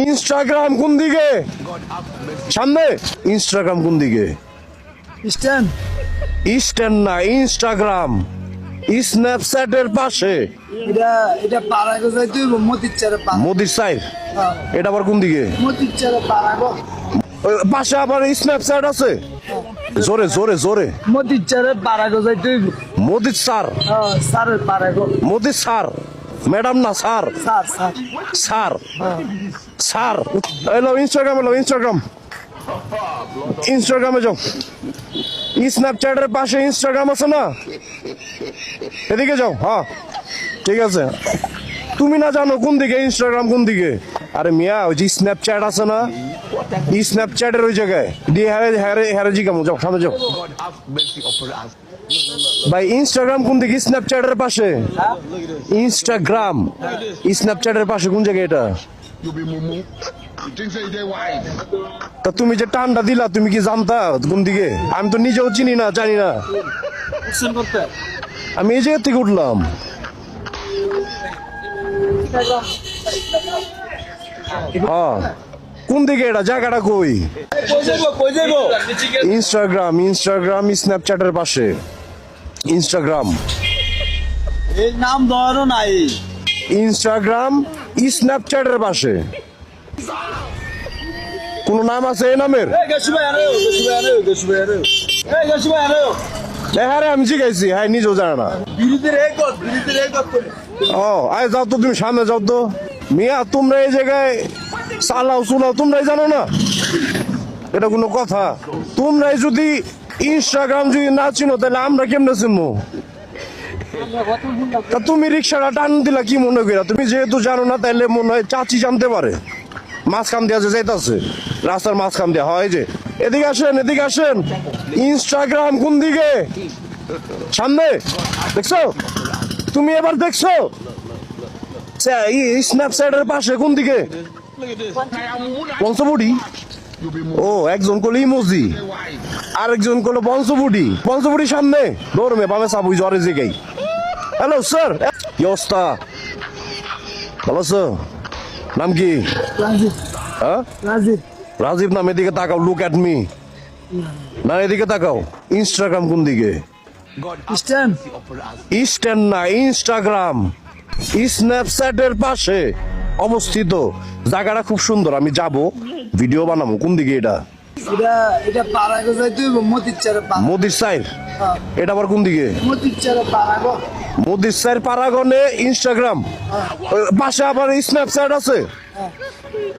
Instagram কোন দিকে? সামনে। ইনস্টাগ্রাম কোন দিকে? স্ট্যান্ড ইস্টার্ন না, ইনস্টাগ্রাম স্ন্যাপচ্যাটের পাশে। এটা পারাগো যাইতে মতির চারে মোদির সাইড। এটা আবার কোন দিকে? মতির চারে পারাগো ওই পাশে আবার স্ন্যাপচ্যাট আছে। জোরে জোরে জোরে। মতির চারে পারাগো যাইতে মোদির স্যার। স্যারের পারাগো মোদির স্যার, ম্যাডাম না sir. Sir sir sir sir এলো ইনস্টাগ্রাম, এলো ইনস্টাগ্রাম। ইনস্টাগ্রামে যাও। স্ন্যাপচ্যাটের পাশে ইনস্টাগ্রাম আছে না, এদিকে যাও। হ্যাঁ ঠিক আছে। তুমি না জানো কোন দিকে ইনস্টাগ্রাম কোন দিকে? আরে মিয়া ওই যে স্ন্যাপচ্যাট আছে না, স্ন্যাপচ্যাটের ওই জায়গায় দিয়ে হ্যারে জিগামো। যাও সামনে যাও ভাই। ইনস্টাগ্রাম কোন দিকে? স্ন্যাপচ্যাটের পাশে। ইনস্টাগ্রাম স্ন্যাপচ্যাটের পাশে কোন জায়গায় এটা? You be mumu. You think say they wise? তা তুমি যে টানটা দিলা, তুমি কি জানতা কোন দিকে? আমি তো নিজেও চিনি না, জানি না। আমি এই জায়গা থেকে উঠলাম। হ্যাঁ কোন দিকে এটা? জায়গাটা কই? ইনস্টাগ্রাম, ইনস্টাগ্রাম স্ন্যাপচ্যাটের পাশে। ইনস্টাগ্রাম এই নাম ধরো নাই ইনস্টাগ্রাম স্ন্যাপচ্যাটের পাশে কোন নাম আছে এই নামের? হ্যাঁ রে, আমি শিখাইছি। হ্যাঁ নিজেও জানে না। ও আয় যাও তো, তুমি সামনে যাও তো। মিয়া তোমরা এই জায়গায় চালাও চুলাও তোমরাই জানো না? এটা কোনো কথা? তোমরাই যদি ইনস্টাগ্রাম যদি না চিনো তাহলে আমরা কেমনে চিনবো? তা তুমি রিক্সাটা টান দিলা কি মনে করা? তুমি যেহেতু জানো না তাহলে মনে হয় চাচি জানতে পারে। মাঝখান দিয়া যে যাইতাছে, রাস্তার মাঝখান দিয়া। হয় যে এদিকে আসেন, এদিকে আসেন। ইনস্টাগ্রাম কোন দিকে? সামনে। দেখছো তুমি? এবার দেখছো স্ন্যাপচ্যাটের পাশে কোন দিকে? পঞ্চবটি। ও একজন করলো ইমোজি, আরেকজন করলো পঞ্চবটি। পঞ্চবটি সামনে দৌড়মে বামে সাবুই জ্বরে জেগাই। হ্যালো স্যার, কি অবস্থা? ভালো আছো? নাম কি? রাজীব হ্যাঁ রাজীব রাজীব নাম। এদিকে তাকাও, লুক অ্যাট মি। না এদিকে তাকাও। ইনস্টাগ্রাম কোন দিকে? স্ট্যান্ড ইস্টার্ন না, ইনস্টাগ্রাম স্ন্যাপচ্যাটের পাশে অবস্থিত। জায়গাটা খুব সুন্দর, আমি যাব ভিডিও বানাবো। কোন দিকে এটা? এটা পারাগো যাইতে মতির চারে মোদির সাইড। এটা আবার কোন দিকে? মতির চারে পারাগো মোদির সাইড পারাগনে ইনস্টাগ্রাম। ওই পাশে আবার স্ন্যাপচ্যাট আছে।